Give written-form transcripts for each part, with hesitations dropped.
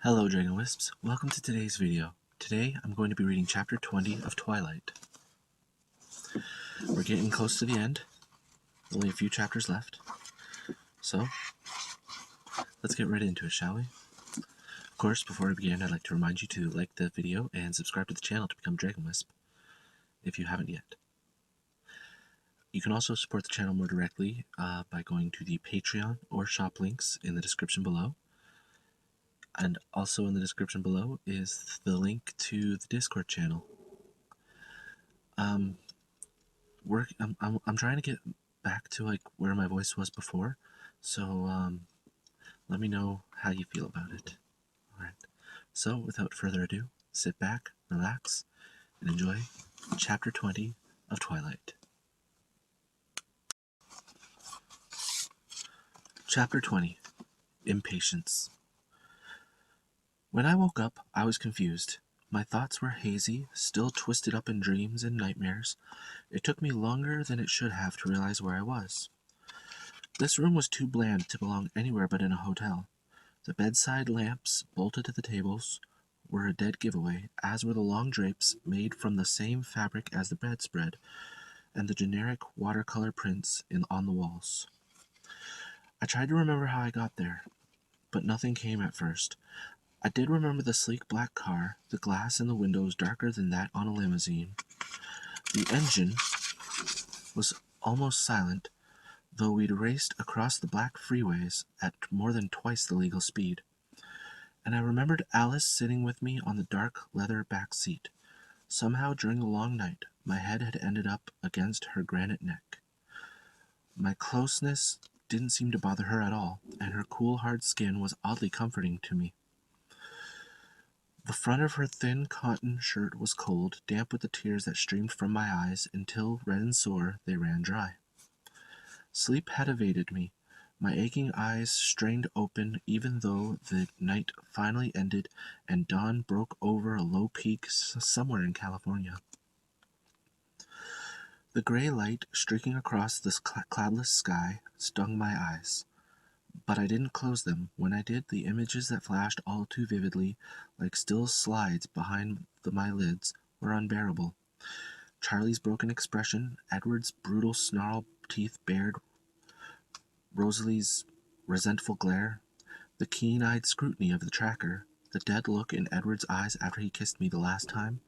Hello Dragon Wisps, welcome to today's video. Today I'm going to be reading chapter 20 of Twilight. We're getting close to the end, only a few chapters left, so let's get right into it, shall we? Of course, before we begin, I'd like to remind you to like the video and subscribe to the channel to become Dragon Wisp, if you haven't yet. You can also support the channel more directly by going to the Patreon or shop links in the description below. And also in the description below is the link to the Discord channel. I'm trying to get back to like where my voice was before, so let me know how you feel about it. Alright, so without further ado, sit back, relax, and enjoy chapter 20 of Twilight. Chapter 20, Impatience. When I woke up, I was confused. My thoughts were hazy, still twisted up in dreams and nightmares. It took me longer than it should have to realize where I was. This room was too bland to belong anywhere but in a hotel. The bedside lamps, bolted to the tables, were a dead giveaway, as were the long drapes made from the same fabric as the bedspread, and the generic watercolor prints on the walls. I tried to remember how I got there, but nothing came at first. I did remember the sleek black car, the glass in the windows darker than that on a limousine. The engine was almost silent, though we'd raced across the black freeways at more than twice the legal speed. And I remembered Alice sitting with me on the dark leather back seat. Somehow during the long night, my head had ended up against her granite neck. My closeness didn't seem to bother her at all, and her cool, hard skin was oddly comforting to me. The front of her thin cotton shirt was cold, damp with the tears that streamed from my eyes until, red and sore, they ran dry. Sleep had evaded me. My aching eyes strained open even though the night finally ended and dawn broke over a low peak somewhere in California. The gray light streaking across this cloudless sky stung my eyes. But I didn't close them. When I did, the images that flashed all too vividly, like still slides behind my lids, were unbearable. Charlie's broken expression, Edward's brutal snarl teeth bared, Rosalie's resentful glare, the keen-eyed scrutiny of the tracker, the dead look in Edward's eyes after he kissed me the last time.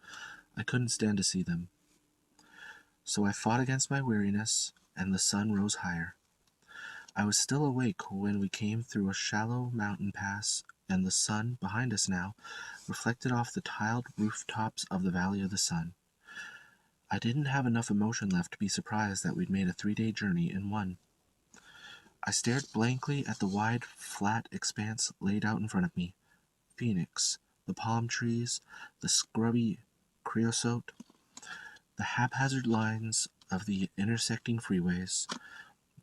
I couldn't stand to see them. So I fought against my weariness, and the sun rose higher. I was still awake when we came through a shallow mountain pass, and the sun, behind us now, reflected off the tiled rooftops of the Valley of the Sun. I didn't have enough emotion left to be surprised that we'd made a 3-day journey in one. I stared blankly at the wide, flat expanse laid out in front of me. Phoenix, the palm trees, the scrubby creosote, the haphazard lines of the intersecting freeways,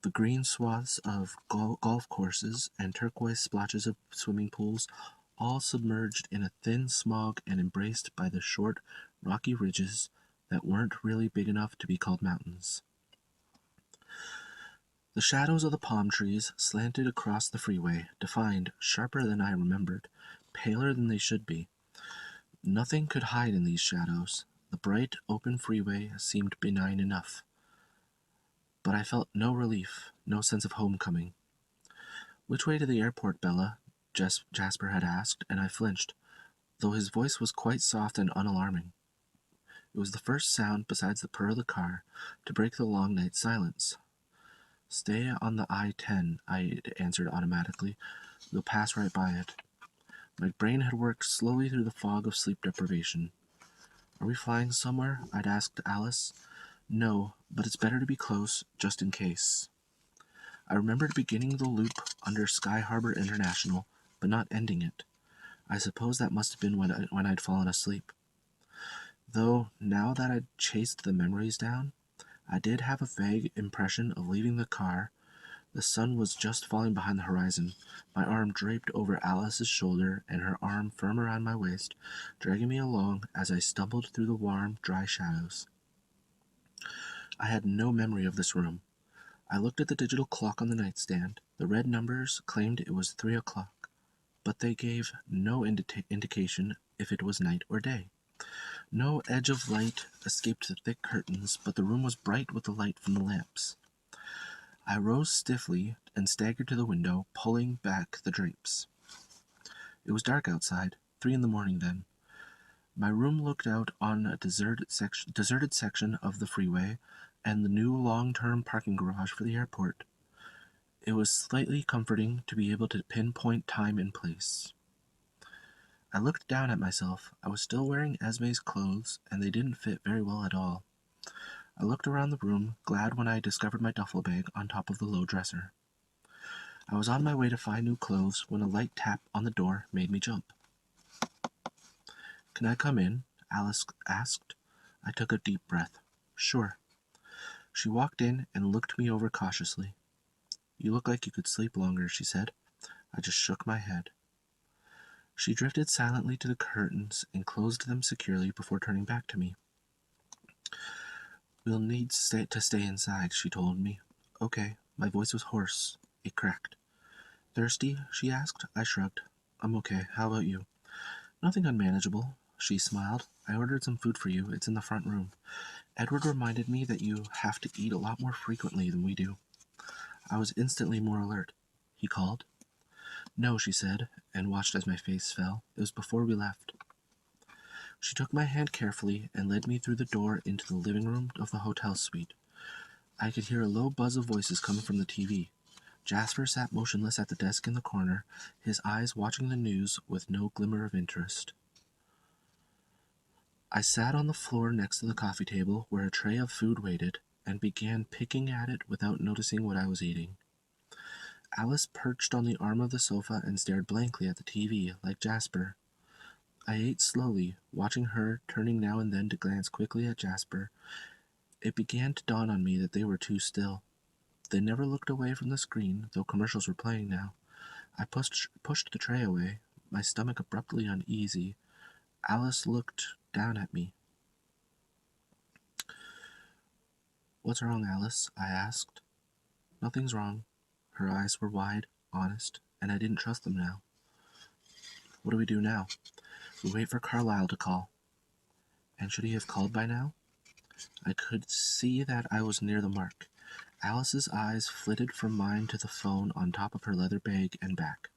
the green swaths of golf courses and turquoise splotches of swimming pools, all submerged in a thin smog and embraced by the short, rocky ridges that weren't really big enough to be called mountains. The shadows of the palm trees slanted across the freeway, defined, sharper than I remembered, paler than they should be. Nothing could hide in these shadows. The bright, open freeway seemed benign enough. But I felt no relief, no sense of homecoming. "Which way to the airport, Bella?" Jasper had asked, and I flinched, though his voice was quite soft and unalarming. It was the first sound, besides the purr of the car, to break the long night silence. "Stay on the I-10, I answered automatically. "We'll pass right by it." My brain had worked slowly through the fog of sleep deprivation. "Are we flying somewhere?" I'd asked Alice. "No, but it's better to be close, just in case." I remembered beginning the loop under Sky Harbor International, but not ending it. I suppose that must have been when I'd fallen asleep. Though, now that I'd chased the memories down, I did have a vague impression of leaving the car. The sun was just falling behind the horizon, my arm draped over Alice's shoulder and her arm firm around my waist, dragging me along as I stumbled through the warm, dry shadows. I had no memory of this room. I looked at the digital clock on the nightstand. The red numbers claimed it was 3 o'clock. but they gave no indication if it was night or day. No edge of light escaped the thick curtains, but the room was bright with the light from the lamps. I rose stiffly and staggered to the window, pulling back the drapes. It was dark outside, 3 in the morning then. My room looked out on a deserted section of the freeway and the new long-term parking garage for the airport. It was slightly comforting to be able to pinpoint time and place. I looked down at myself. I was still wearing Esme's clothes, and they didn't fit very well at all. I looked around the room, glad when I discovered my duffel bag on top of the low dresser. I was on my way to find new clothes when a light tap on the door made me jump. "Can I come in?" Alice asked. I took a deep breath. "Sure." She walked in and looked me over cautiously. "You look like you could sleep longer," she said. I just shook my head. She drifted silently to the curtains and closed them securely before turning back to me. "We'll need to stay inside," she told me. "Okay." My voice was hoarse. It cracked. "Thirsty?" she asked. I shrugged. "I'm okay. How about you?" "Nothing unmanageable." She smiled. "I ordered some food for you. It's in the front room. Edward reminded me that you have to eat a lot more frequently than we do." I was instantly more alert. "He called?" "No," she said, and watched as my face fell. "It was before we left." She took my hand carefully and led me through the door into the living room of the hotel suite. I could hear a low buzz of voices coming from the TV. Jasper sat motionless at the desk in the corner, his eyes watching the news with no glimmer of interest. I sat on the floor next to the coffee table where a tray of food waited and began picking at it without noticing what I was eating. Alice perched on the arm of the sofa and stared blankly at the TV, like Jasper. I ate slowly, watching her, turning now and then to glance quickly at Jasper. It began to dawn on me that they were too still. They never looked away from the screen, though commercials were playing now. I pushed the tray away, my stomach abruptly uneasy. Alice looked down at me. "What's wrong, Alice?" I asked. "Nothing's wrong." Her eyes were wide, honest, and I didn't trust them now. "What do we do now?" "We wait for Carlyle to call." "And should he have called by now?" I could see that I was near the mark. Alice's eyes flitted from mine to the phone on top of her leather bag and back.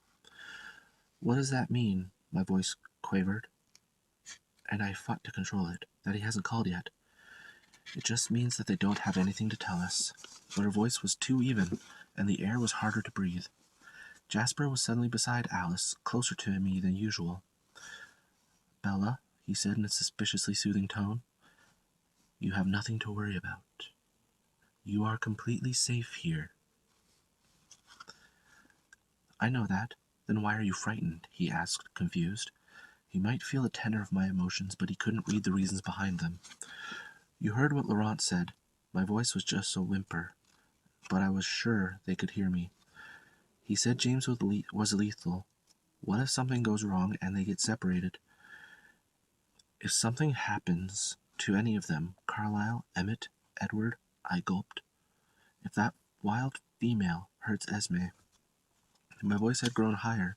"What does that mean?" My voice quavered, and I fought to control it. "That he hasn't called yet." "It just means that they don't have anything to tell us." But her voice was too even, and the air was harder to breathe. Jasper was suddenly beside Alice, closer to me than usual. "Bella," he said in a suspiciously soothing tone, "you have nothing to worry about. You are completely safe here." "I know that. Then why are you frightened?" he asked, confused. He might feel the tenor of my emotions, but he couldn't read the reasons behind them. "You heard what Laurent said." My voice was just a whimper, but I was sure they could hear me. "He said James was lethal. What if something goes wrong and they get separated?" "If something happens to any of them, Carlyle, Emmett, Edward," I gulped. "If that wild female hurts Esme." My voice had grown higher.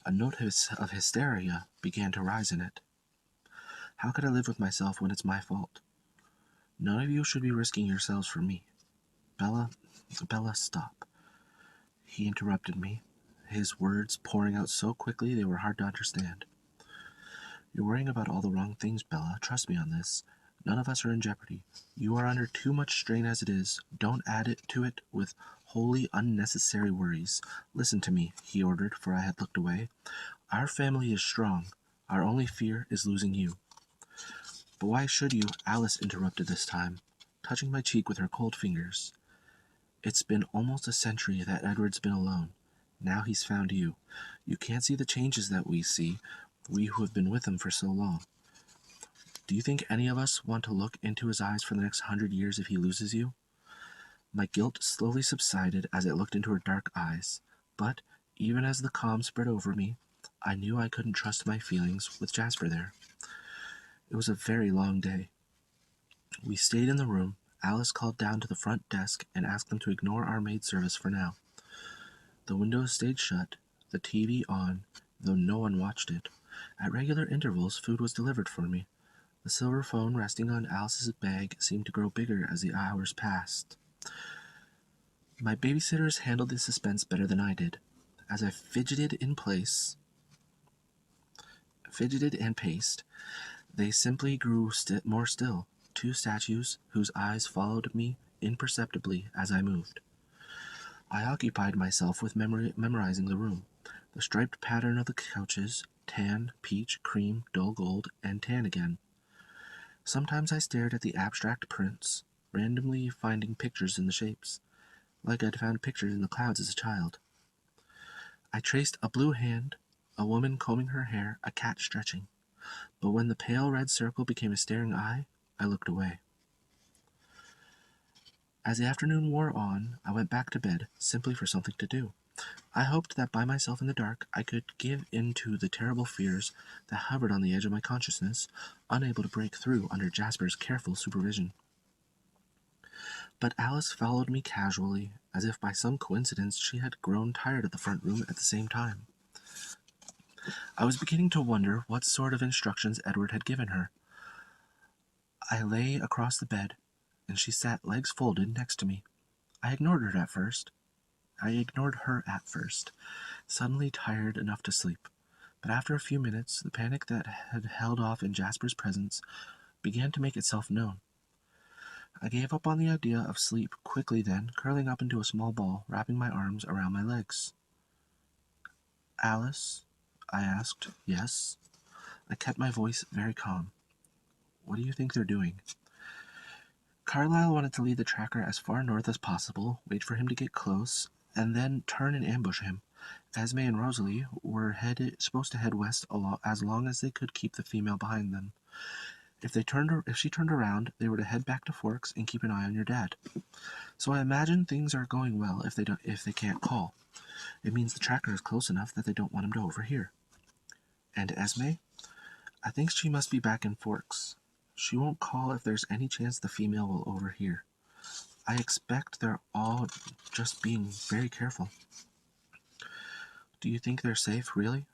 A note of hysteria began to rise in it. "How could I live with myself when it's my fault?" "None of you should be risking yourselves for me." Bella, stop." He interrupted me, his words pouring out so quickly they were hard to understand. "You're worrying about all the wrong things, Bella. Trust me on this. None of us are in jeopardy. You are under too much strain as it is. Don't add to it with wholly unnecessary worries. Listen to me," he ordered, for I had looked away. "Our family is strong. Our only fear is losing you." "But why should you?" Alice interrupted this time, touching my cheek with her cold fingers. "It's been almost a century that Edward's been alone. Now he's found you. You can't see the changes that we see, we who have been with him for so long. Do you think any of us want to look into his eyes for the next 100 years if he loses you?" My guilt slowly subsided as I looked into her dark eyes, but even as the calm spread over me, I knew I couldn't trust my feelings with Jasper there. It was a very long day. We stayed in the room. Alice called down to the front desk and asked them to ignore our maid service for now. The windows stayed shut, the TV on, though no one watched it. At regular intervals, food was delivered for me. The silver phone resting on Alice's bag seemed to grow bigger as the hours passed. My babysitters handled the suspense better than I did. As I fidgeted and paced, they simply grew more still, two statues whose eyes followed me imperceptibly as I moved. I occupied myself with memorizing the room, the striped pattern of the couches, tan, peach, cream, dull gold, and tan again. Sometimes I stared at the abstract prints, randomly finding pictures in the shapes, like I'd found pictures in the clouds as a child. I traced a blue hand, a woman combing her hair, a cat stretching. But when the pale red circle became a staring eye, I looked away. As the afternoon wore on, I went back to bed, simply for something to do. I hoped that by myself in the dark I could give in to the terrible fears that hovered on the edge of my consciousness, unable to break through under Jasper's careful supervision. But Alice followed me casually, as if by some coincidence she had grown tired of the front room at the same time. I was beginning to wonder what sort of instructions Edward had given her. I lay across the bed, and she sat legs folded next to me. I ignored her at first, suddenly tired enough to sleep. But after a few minutes, the panic that had held off in Jasper's presence began to make itself known. I gave up on the idea of sleep quickly then, curling up into a small ball, wrapping my arms around my legs. "Alice?" I asked. "Yes?" I kept my voice very calm. "What do you think they're doing?" Carlyle wanted to lead the tracker as far north as possible, wait for him to get close, and then turn and ambush him. Esme and Rosalie were supposed to head west as long as they could keep the female behind them. If she turned around, they were to head back to Forks and keep an eye on your dad. So I imagine things are going well if they can't call. It means the tracker is close enough that they don't want him to overhear. And Esme? I think she must be back in Forks. She won't call if there's any chance the female will overhear. I expect they're all just being very careful. Do you think they're safe, really?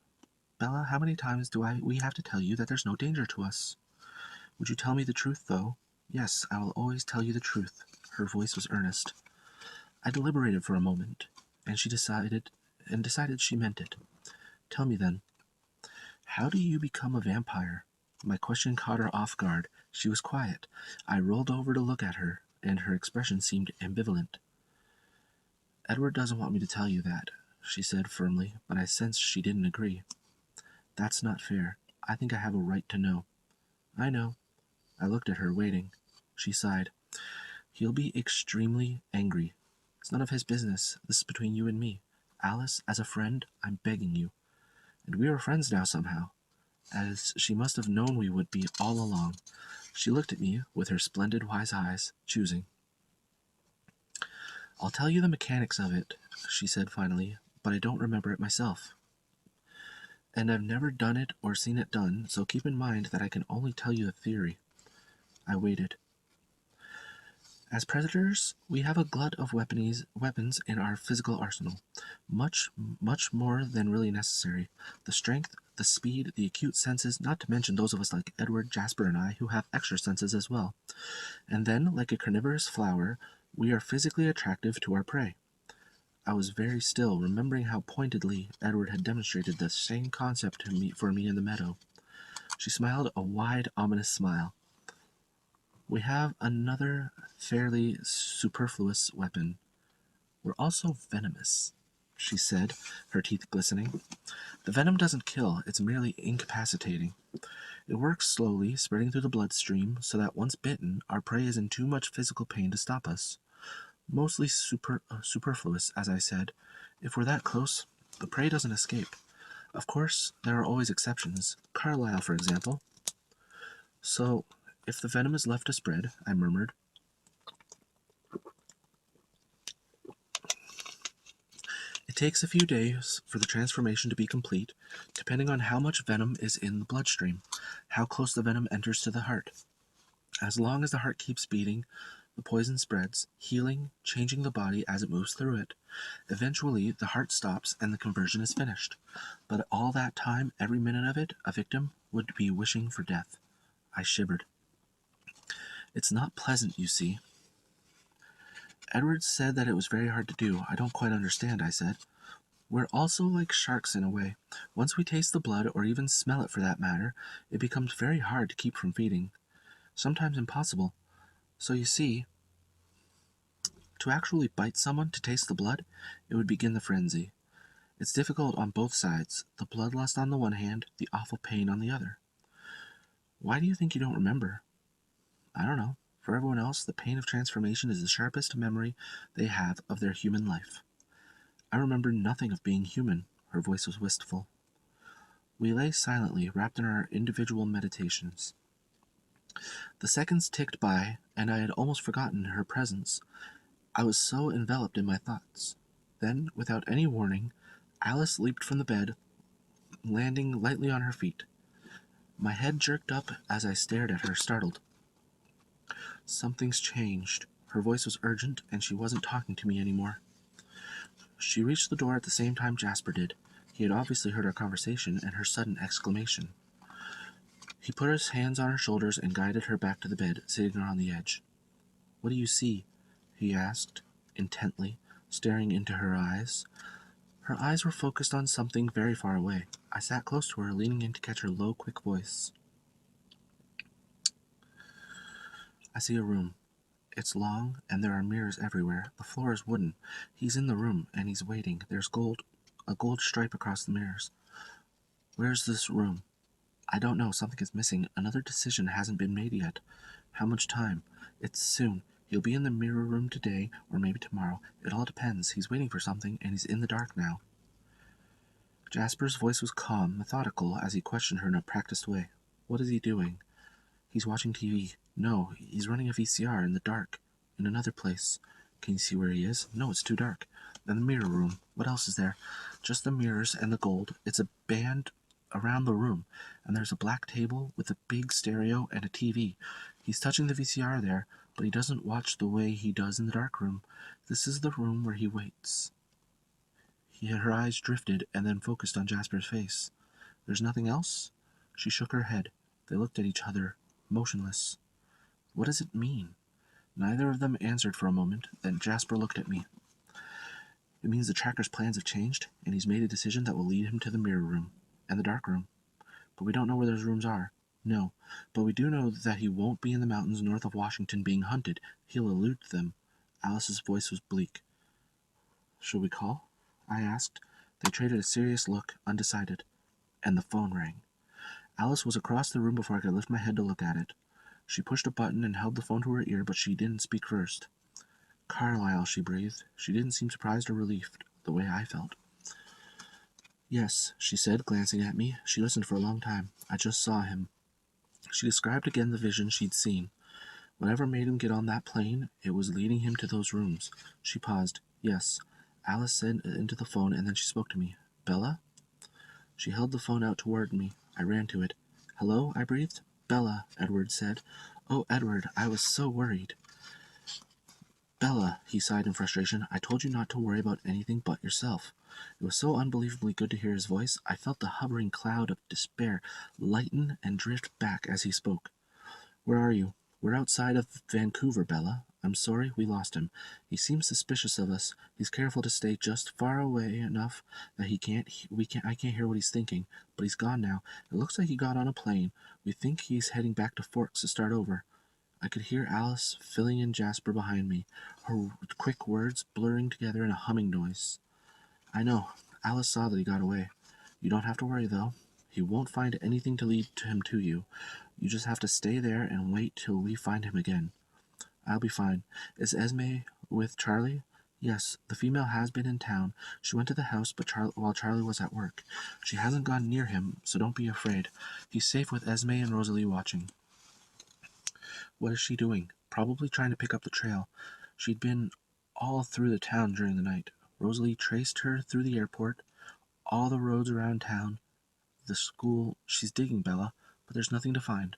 Bella, how many times do we have to tell you that there's no danger to us? Would you tell me the truth, though? Yes, I will always tell you the truth. Her voice was earnest. I deliberated for a moment, and decided she meant it. Tell me then, how do you become a vampire? My question caught her off guard. She was quiet. I rolled over to look at her, and her expression seemed ambivalent. Edward doesn't want me to tell you that, she said firmly, but I sensed she didn't agree. That's not fair. I think I have a right to know. I know. I looked at her, waiting. She sighed. He'll be extremely angry. It's none of his business. This is between you and me. Alice, as a friend, I'm begging you. And we are friends now somehow, as she must have known we would be all along. She looked at me with her splendid wise eyes, choosing. I'll tell you the mechanics of it, she said finally, but I don't remember it myself. And I've never done it or seen it done, so keep in mind that I can only tell you the theory. I waited. As predators, we have a glut of weapons in our physical arsenal. Much more than really necessary. The strength, the speed, the acute senses, not to mention those of us like Edward, Jasper, and I who have extra senses as well. And then, like a carnivorous flower, we are physically attractive to our prey. I was very still, remembering how pointedly Edward had demonstrated the same concept for me in the meadow. She smiled a wide, ominous smile. We have another fairly superfluous weapon. We're also venomous, she said, her teeth glistening. The venom doesn't kill, it's merely incapacitating. It works slowly, spreading through the bloodstream, so that once bitten, our prey is in too much physical pain to stop us. Mostly superfluous, as I said. If we're that close, the prey doesn't escape. Of course, there are always exceptions. Carlyle, for example. So, if the venom is left to spread, I murmured. It takes a few days for the transformation to be complete, depending on how much venom is in the bloodstream, how close the venom enters to the heart. As long as the heart keeps beating, The poison spreads, healing, changing the body as it moves through it. Eventually, the heart stops and the conversion is finished. But all that time, every minute of it, a victim would be wishing for death. I shivered. It's not pleasant, you see. Edward said that it was very hard to do. I don't quite understand, I said. We're also like sharks in a way. Once we taste the blood, or even smell it for that matter, it becomes very hard to keep from feeding. Sometimes impossible. So you see, to actually bite someone to taste the blood, it would begin the frenzy. It's difficult on both sides, the bloodlust on the one hand, the awful pain on the other. Why do you think you don't remember? I don't know. For everyone else, the pain of transformation is the sharpest memory they have of their human life. I remember nothing of being human. Her voice was wistful. We lay silently, wrapped in our individual meditations. The seconds ticked by, and I had almost forgotten her presence. I was so enveloped in my thoughts. Then, without any warning, Alice leaped from the bed, landing lightly on her feet. My head jerked up as I stared at her, startled. Something's changed. Her voice was urgent, and she wasn't talking to me anymore. She reached the door at the same time Jasper did. He had obviously heard our conversation and her sudden exclamation. He put his hands on her shoulders and guided her back to the bed, sitting her on the edge. What do you see? He asked, intently, staring into her eyes. Her eyes were focused on something very far away. I sat close to her, leaning in to catch her low, quick voice. I see a room. It's long, and there are mirrors everywhere. The floor is wooden. He's in the room, and he's waiting. There's a gold stripe across the mirrors. Where's this room? I don't know. Something is missing. Another decision hasn't been made yet. How much time? It's soon. He'll be in the mirror room today, or maybe tomorrow. It all depends. He's waiting for something, and he's in the dark now. Jasper's voice was calm, methodical, as he questioned her in a practiced way. What is he doing? He's watching TV. No, he's running a VCR in the dark, in another place. Can you see where he is? No, it's too dark. Then the mirror room. What else is there? Just the mirrors and the gold. It's a band around the room, and there's a black table with a big stereo and a TV. He's touching the VCR there, but he doesn't watch the way he does in the dark room. This is the room where he waits. Her eyes drifted and then focused on Jasper's face. There's nothing else? She shook her head. They looked at each other, motionless. What does it mean? Neither of them answered for a moment. Then Jasper looked at me. It means the tracker's plans have changed, and he's made a decision that will lead him to the mirror room and the dark room. But we don't know where those rooms are. No, but we do know that he won't be in the mountains north of Washington being hunted. He'll elude them. Alice's voice was bleak. Shall we call? I asked. They traded a serious look, undecided. And the phone rang. Alice was across the room before I could lift my head to look at it. She pushed a button and held the phone to her ear, but she didn't speak first. Carlyle, she breathed. She didn't seem surprised or relieved, the way I felt. Yes, she said, glancing at me. She listened for a long time. I just saw him. She described again the vision she'd seen. Whatever made him get on that plane, it was leading him to those rooms. She paused. Yes. Alice said into the phone, and then she spoke to me. Bella? She held the phone out toward me. I ran to it. Hello? I breathed. Bella, Edward said. Oh, Edward, I was so worried. Bella, he sighed in frustration, I told you not to worry about anything but yourself. It was so unbelievably good to hear his voice. I felt the hovering cloud of despair lighten and drift back as he spoke. Where are you? We're outside of Vancouver, Bella. I'm sorry we lost him. He seems suspicious of us. He's careful to stay just far away enough that I can't hear what he's thinking. But he's gone now. It looks like he got on a plane. We think he's heading back to Forks to start over. I could hear Alice filling in Jasper behind me, her quick words blurring together in a humming noise. I know. Alice saw that he got away. You don't have to worry, though. He won't find anything to lead him to you. You just have to stay there and wait till we find him again. I'll be fine. Is Esme with Charlie? Yes, the female has been in town. She went to the house while Charlie was at work. She hasn't gone near him, so don't be afraid. He's safe with Esme and Rosalie watching. What is she doing? Probably trying to pick up the trail. She'd been all through the town during the night. Rosalie traced her through the airport, all the roads around town, the school. She's digging, Bella, but there's nothing to find.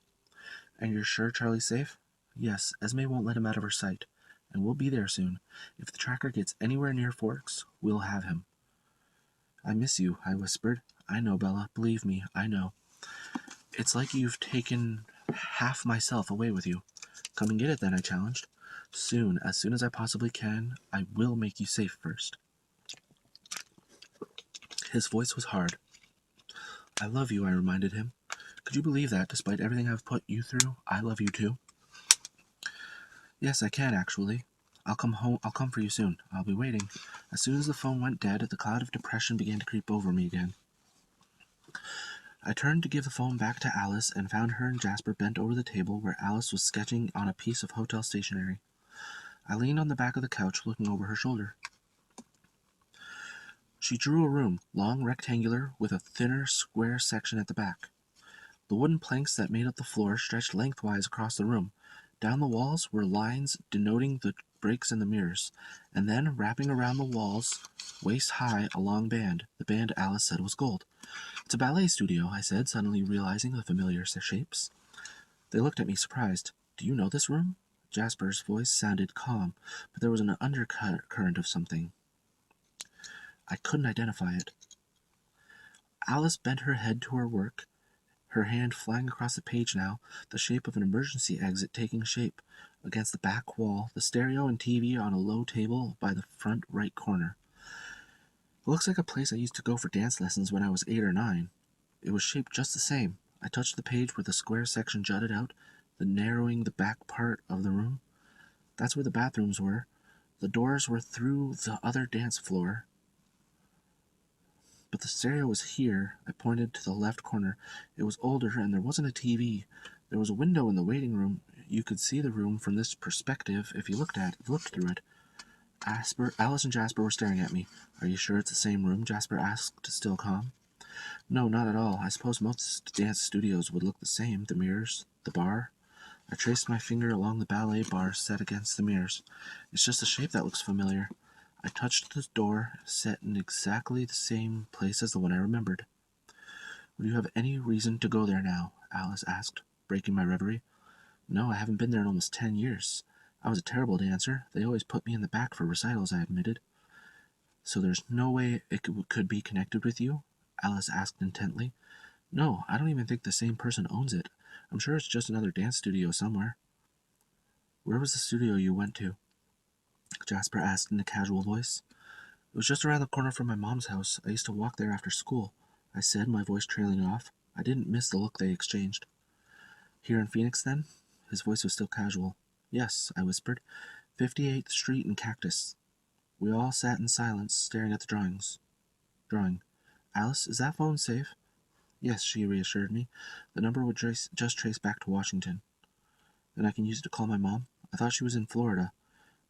And you're sure Charlie's safe? Yes, Esme won't let him out of her sight. and we'll be there soon. If the tracker gets anywhere near Forks, we'll have him. I miss you, I whispered. I know, Bella. Believe me, I know. It's like you've taken half myself away with you. Come and get it then, I challenged. Soon, as soon as I possibly can, I will make you safe first. His voice was hard. I love you, I reminded him. Could you believe that, despite everything I've put you through, I love you too? Yes, I can, actually. I'll come for you soon. I'll be waiting. As soon as the phone went dead, the cloud of depression began to creep over me again. I turned to give the phone back to Alice and found her and Jasper bent over the table where Alice was sketching on a piece of hotel stationery. I leaned on the back of the couch, looking over her shoulder. She drew a room, long, rectangular, with a thinner, square section at the back. The wooden planks that made up the floor stretched lengthwise across the room. Down the walls were lines denoting the breaks in the mirrors, and then, wrapping around the walls, waist-high, a long band. The band Alice said was gold. It's a ballet studio, I said, suddenly realizing the familiar shapes. They looked at me, surprised. Do you know this room? Jasper's voice sounded calm, but there was an undercurrent of something. I couldn't identify it. Alice bent her head to her work, her hand flying across the page now, the shape of an emergency exit taking shape. Against the back wall, the stereo and TV on a low table by the front right corner. It looks like a place I used to go for dance lessons when I was 8 or 9. It was shaped just the same. I touched the page where the square section jutted out, narrowing the back part of the room. That's where the bathrooms were. The doors were through the other dance floor. But the stereo was here. I pointed to the left corner. It was older, and there wasn't a TV. There was a window in the waiting room. You could see the room from this perspective if you looked through it. Alice and Jasper were staring at me. Are you sure it's the same room? Jasper asked, still calm. No, not at all. I suppose most dance studios would look the same. The mirrors, the bar. I traced my finger along the ballet bar set against the mirrors. It's just the shape that looks familiar. I touched the door, set in exactly the same place as the one I remembered. Would you have any reason to go there now? Alice asked, breaking my reverie. No, I haven't been there in almost 10 years. I was a terrible dancer. They always put me in the back for recitals, I admitted. So there's no way it could be connected with you? Alice asked intently. No, I don't even think the same person owns it. I'm sure it's just another dance studio somewhere. Where was the studio you went to? Jasper asked in a casual voice. It was just around the corner from my mom's house. I used to walk there after school, I said, my voice trailing off. I didn't miss the look they exchanged. Here in Phoenix, then? His voice was still casual. Yes, I whispered. 58th Street and Cactus. We all sat in silence, staring at the drawing. Alice, is that phone safe? Yes, she reassured me. The number would just trace back to Washington. Then I can use it to call my mom? I thought she was in Florida.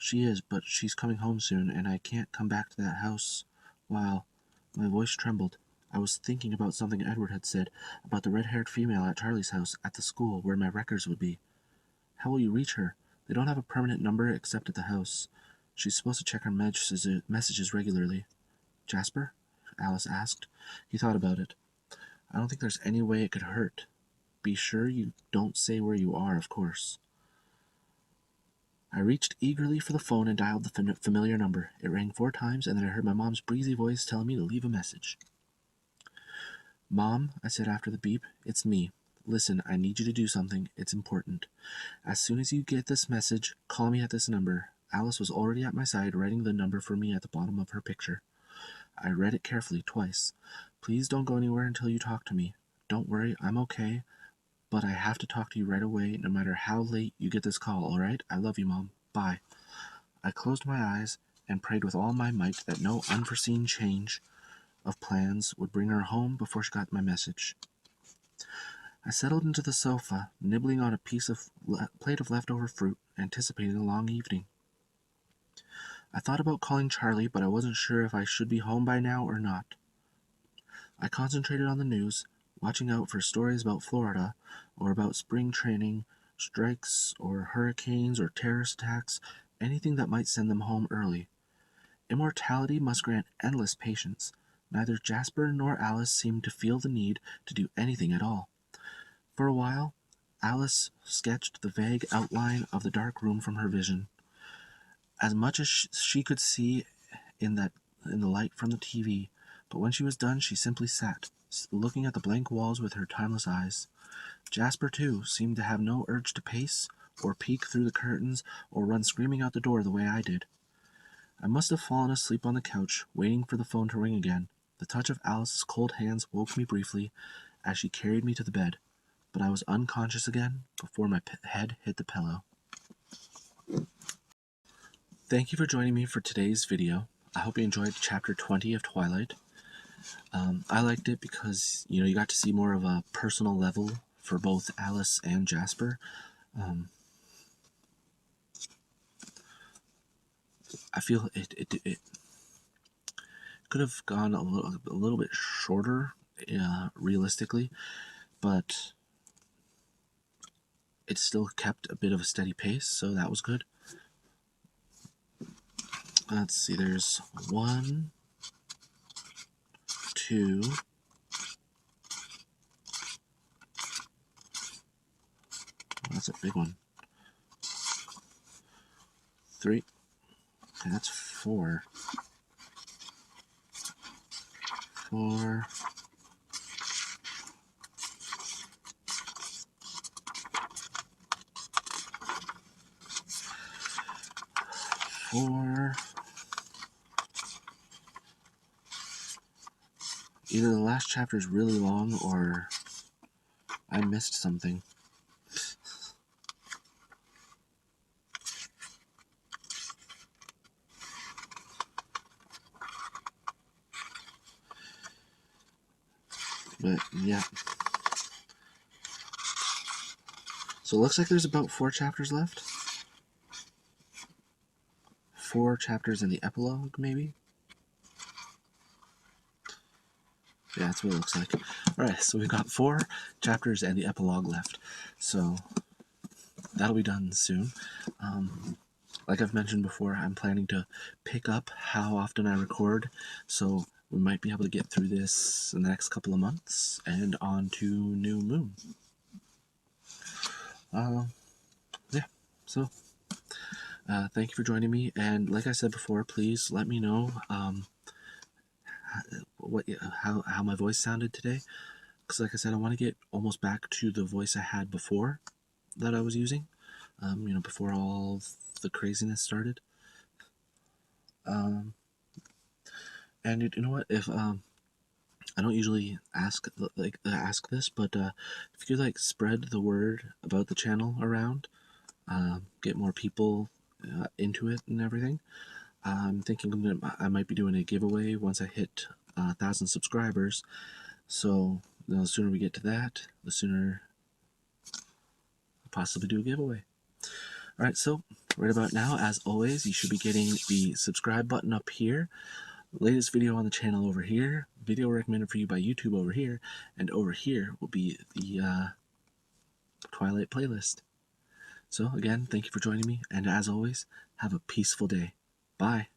She is, but she's coming home soon, and I can't come back to that house while... My voice trembled. I was thinking about something Edward had said, about the red-haired female at Charlie's house, at the school, where my records would be. How will you reach her? They don't have a permanent number except at the house. She's supposed to check her messages regularly. Jasper? Alice asked. He thought about it. I don't think there's any way it could hurt. Be sure you don't say where you are, of course. I reached eagerly for the phone and dialed the familiar number. It rang 4 times, and then I heard my mom's breezy voice telling me to leave a message. Mom, I said after the beep, it's me. Listen, I need you to do something. It's important. As soon as you get this message, call me at this number. Alice was already at my side, writing the number for me at the bottom of her picture. I read it carefully, twice. Please don't go anywhere until you talk to me. Don't worry, I'm okay. But I have to talk to you right away, no matter how late you get this call, all right? I love you, Mom. Bye. I closed my eyes and prayed with all my might that no unforeseen change of plans would bring her home before she got my message. I settled into the sofa, nibbling on a plate of leftover fruit, anticipating a long evening. I thought about calling Charlie, but I wasn't sure if I should be home by now or not. I concentrated on the news, watching out for stories about Florida, or about spring training, strikes, or hurricanes, or terrorist attacks, anything that might send them home early. Immortality must grant endless patience. Neither Jasper nor Alice seemed to feel the need to do anything at all. For a while, Alice sketched the vague outline of the dark room from her vision. as much as she could see in the light from the TV, but when she was done, she simply sat, looking at the blank walls with her timeless eyes. Jasper, too, seemed to have no urge to pace, or peek through the curtains, or run screaming out the door the way I did. I must have fallen asleep on the couch, waiting for the phone to ring again. The touch of Alice's cold hands woke me briefly as she carried me to the bed, but I was unconscious again before my head hit the pillow. Thank you for joining me for today's video. I hope you enjoyed chapter 20 of Twilight. I liked it because, you got to see more of a personal level for both Alice and Jasper. I feel it could have gone a little bit shorter, realistically, but it still kept a bit of a steady pace, so that was good. Let's see, there's 1, 2, that's a big one, 3, okay, that's 4, 4, 4. Either the last chapter is really long or I missed something. But yeah. So it looks like there's about 4 chapters left. 4 chapters in the epilogue, maybe? Yeah, that's what it looks like. Alright, so we've got 4 chapters and the epilogue left. So that'll be done soon. Like I've mentioned before, I'm planning to pick up how often I record, so we might be able to get through this in the next couple of months and on to New Moon. Yeah, so thank you for joining me, and like I said before, please let me know how my voice sounded today, because like I said, I want to get almost back to the voice I had before that I was using, before all the craziness started. And you know what, if I don't usually ask this, but if you could spread the word about the channel around, get more people into it and everything. I'm thinking I might be doing a giveaway once I hit 1,000 subscribers. So the sooner we get to that, the sooner I'll possibly do a giveaway. Alright, so right about now, as always, you should be getting the subscribe button up here. Latest video on the channel over here, video recommended for you by YouTube over here, and over here will be the Twilight playlist. So again, thank you for joining me, and as always, have a peaceful day. Bye.